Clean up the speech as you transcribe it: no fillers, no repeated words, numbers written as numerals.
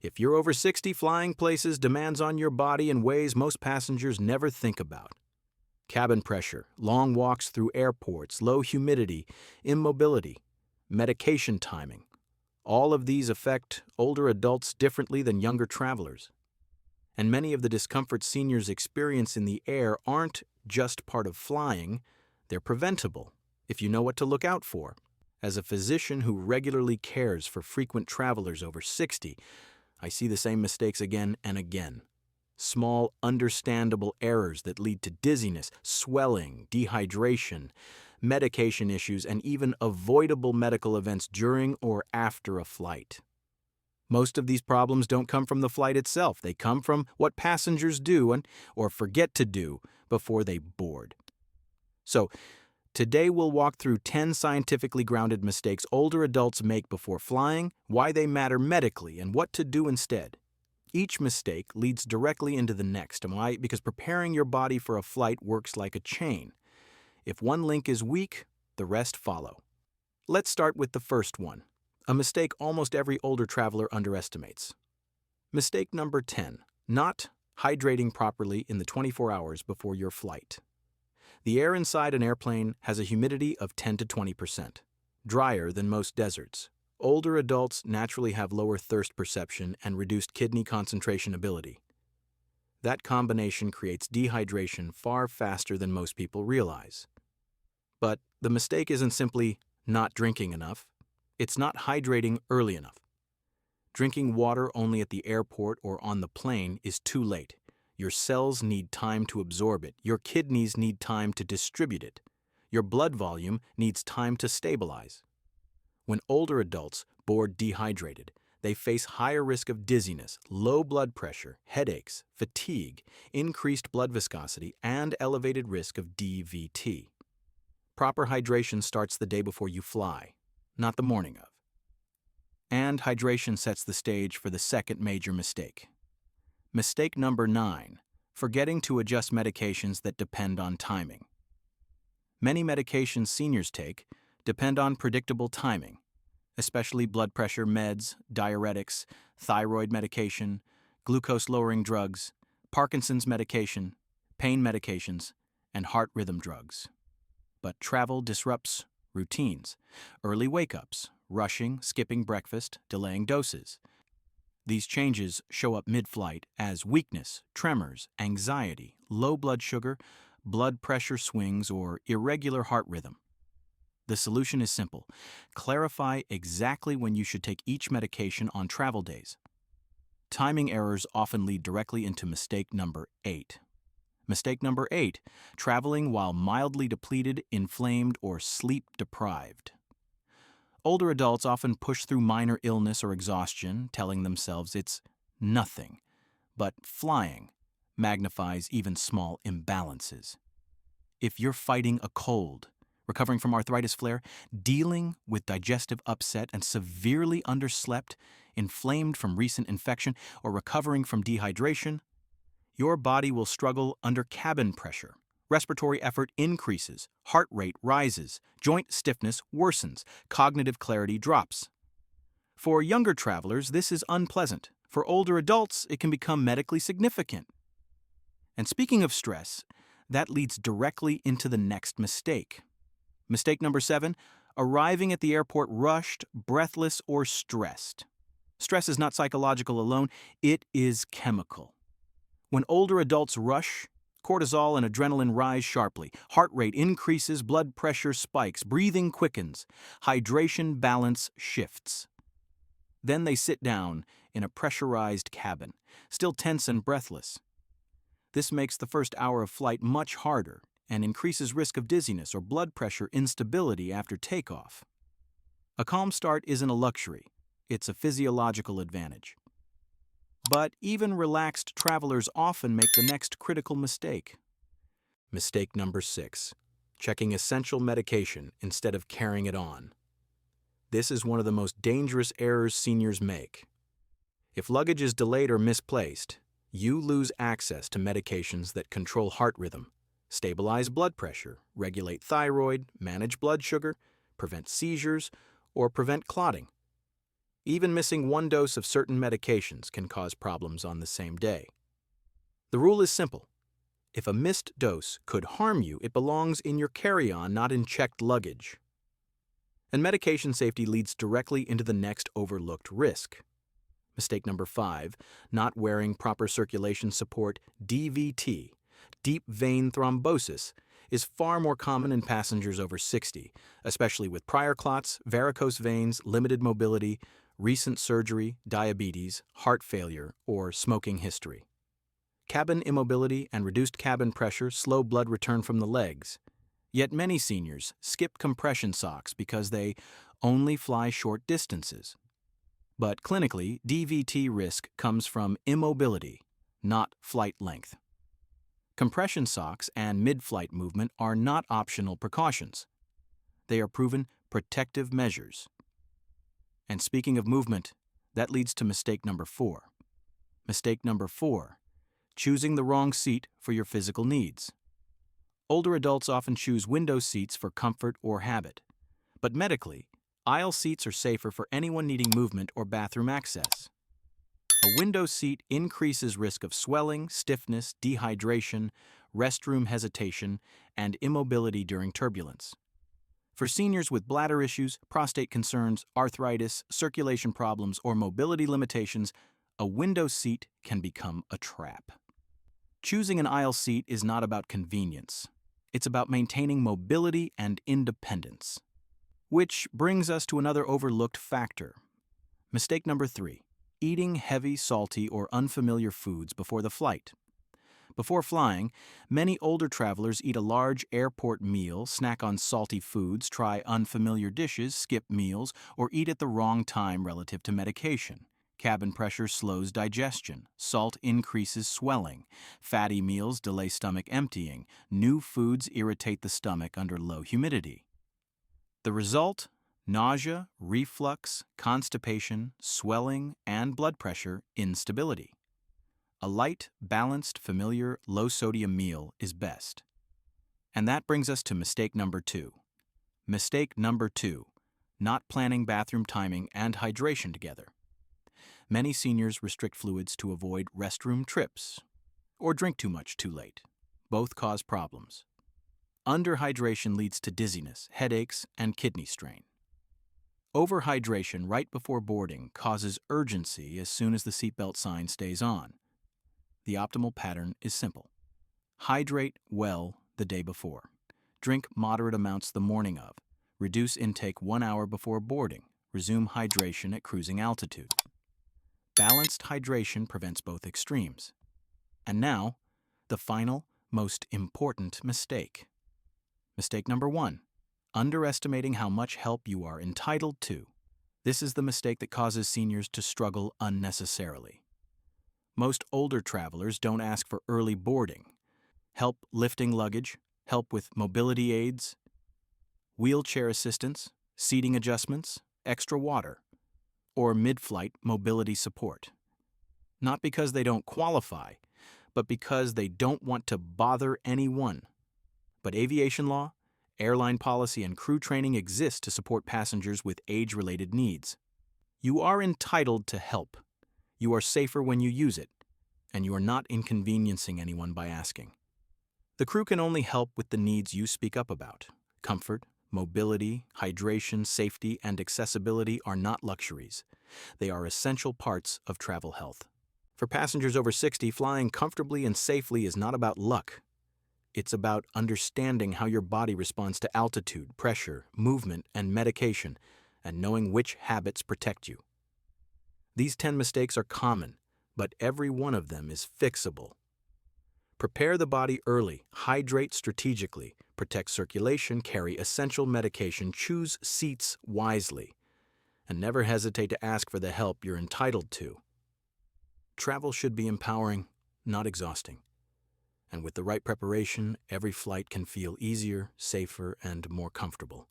If you're over 60, flying places demands on your body in ways most passengers never think about. Cabin pressure, long walks through airports, low humidity, immobility, medication timing. All of these affect older adults differently than younger travelers. And many of the discomforts seniors experience in the air aren't just part of flying, they're preventable if you know what to look out for. As a physician who regularly cares for frequent travelers over 60, I see the same mistakes again and again. Small, understandable errors that lead to dizziness, swelling, dehydration, medication issues, and even avoidable medical events during or after a flight. Most of these problems don't come from the flight itself. They come from what passengers do or forget to do before they board. So, today we'll walk through 10 scientifically grounded mistakes older adults make before flying, why they matter medically, and what to do instead. Each mistake leads directly into the next. And why? Because preparing your body for a flight works like a chain. If one link is weak, the rest follow. Let's start with the first one, a mistake almost every older traveler underestimates. Mistake number 10, not hydrating properly in the 24 hours before your flight. The air inside an airplane has a humidity of 10 to 20%, drier than most deserts. Older adults naturally have lower thirst perception and reduced kidney concentration ability. That combination creates dehydration far faster than most people realize. But the mistake isn't simply not drinking enough, it's not hydrating early enough. Drinking water only at the airport or on the plane is too late. Your cells need time to absorb it. Your kidneys need time to distribute it. Your blood volume needs time to stabilize. When older adults board dehydrated, they face higher risk of dizziness, low blood pressure, headaches, fatigue, increased blood viscosity, and elevated risk of DVT. Proper hydration starts the day before you fly, not the morning of. And hydration sets the stage for the second major mistake. Mistake number 9, forgetting to adjust medications that depend on timing. Many medications seniors take depend on predictable timing, especially blood pressure meds, diuretics, thyroid medication, glucose-lowering drugs, Parkinson's medication, pain medications, and heart rhythm drugs. But travel disrupts routines, early wake-ups, rushing, skipping breakfast, delaying doses. These changes show up mid-flight as weakness, tremors, anxiety, low blood sugar, blood pressure swings, or irregular heart rhythm. The solution is simple. Clarify exactly when you should take each medication on travel days. Timing errors often lead directly into mistake number 8. Mistake number 8, traveling while mildly depleted, inflamed, or sleep-deprived. Older adults often push through minor illness or exhaustion, telling themselves it's nothing. But flying magnifies even small imbalances. If you're fighting a cold, recovering from arthritis flare, dealing with digestive upset and severely underslept, inflamed from recent infection, or recovering from dehydration, your body will struggle under cabin pressure. Respiratory effort increases, heart rate rises, joint stiffness worsens, cognitive clarity drops. For younger travelers, this is unpleasant. For older adults, it can become medically significant. And speaking of stress, that leads directly into the next mistake. Mistake number 7, arriving at the airport rushed, breathless, or stressed. Stress is not psychological alone, it is chemical. When older adults rush, cortisol and adrenaline rise sharply, heart rate increases, blood pressure spikes, breathing quickens, hydration balance shifts. Then they sit down in a pressurized cabin, still tense and breathless. This makes the first hour of flight much harder and increases risk of dizziness or blood pressure instability after takeoff. A calm start isn't a luxury, it's a physiological advantage. But even relaxed travelers often make the next critical mistake. Mistake number 6, checking essential medication instead of carrying it on. This is one of the most dangerous errors seniors make. If luggage is delayed or misplaced, you lose access to medications that control heart rhythm, stabilize blood pressure, regulate thyroid, manage blood sugar, prevent seizures, or prevent clotting. Even missing one dose of certain medications can cause problems on the same day. The rule is simple. If a missed dose could harm you, it belongs in your carry-on, not in checked luggage. And medication safety leads directly into the next overlooked risk. Mistake number 5, not wearing proper circulation support, DVT, deep vein thrombosis, is far more common in passengers over 60, especially with prior clots, varicose veins, limited mobility, recent surgery, diabetes, heart failure, or smoking history. Cabin immobility and reduced cabin pressure slow blood return from the legs. Yet many seniors skip compression socks because they only fly short distances. But clinically, DVT risk comes from immobility, not flight length. Compression socks and mid-flight movement are not optional precautions. They are proven protective measures. And speaking of movement, that leads to mistake number 4. Mistake number 4, choosing the wrong seat for your physical needs. Older adults often choose window seats for comfort or habit. But medically, aisle seats are safer for anyone needing movement or bathroom access. A window seat increases risk of swelling, stiffness, dehydration, restroom hesitation, and immobility during turbulence. For seniors with bladder issues, prostate concerns, arthritis, circulation problems, or mobility limitations, a window seat can become a trap. Choosing an aisle seat is not about convenience. It's about maintaining mobility and independence. Which brings us to another overlooked factor. Mistake number 3, eating heavy, salty, or unfamiliar foods before the flight. Before flying, many older travelers eat a large airport meal, snack on salty foods, try unfamiliar dishes, skip meals, or eat at the wrong time relative to medication. Cabin pressure slows digestion. Salt increases swelling. Fatty meals delay stomach emptying. New foods irritate the stomach under low humidity. The result? Nausea, reflux, constipation, swelling, and blood pressure instability. A light, balanced, familiar, low-sodium meal is best. And that brings us to mistake number 2. Mistake number 2, not planning bathroom timing and hydration together. Many seniors restrict fluids to avoid restroom trips or drink too much too late. Both cause problems. Underhydration leads to dizziness, headaches, and kidney strain. Overhydration right before boarding causes urgency as soon as the seatbelt sign stays on. The optimal pattern is simple. Hydrate well the day before. Drink moderate amounts the morning of. Reduce intake 1 hour before boarding. Resume hydration at cruising altitude. Balanced hydration prevents both extremes. And now, the final, most important mistake. Mistake number 1, underestimating how much help you are entitled to. This is the mistake that causes seniors to struggle unnecessarily. Most older travelers don't ask for early boarding, help lifting luggage, help with mobility aids, wheelchair assistance, seating adjustments, extra water, or mid-flight mobility support. Not because they don't qualify, but because they don't want to bother anyone. But aviation law, airline policy, and crew training exist to support passengers with age-related needs. You are entitled to help. You are safer when you use it, and you are not inconveniencing anyone by asking. The crew can only help with the needs you speak up about. Comfort, mobility, hydration, safety, and accessibility are not luxuries. They are essential parts of travel health. For passengers over 60, flying comfortably and safely is not about luck. It's about understanding how your body responds to altitude, pressure, movement, and medication, and knowing which habits protect you. These 10 mistakes are common, but every one of them is fixable. Prepare the body early, hydrate strategically, protect circulation, carry essential medication, choose seats wisely, and never hesitate to ask for the help you're entitled to. Travel should be empowering, not exhausting. And with the right preparation, every flight can feel easier, safer, and more comfortable.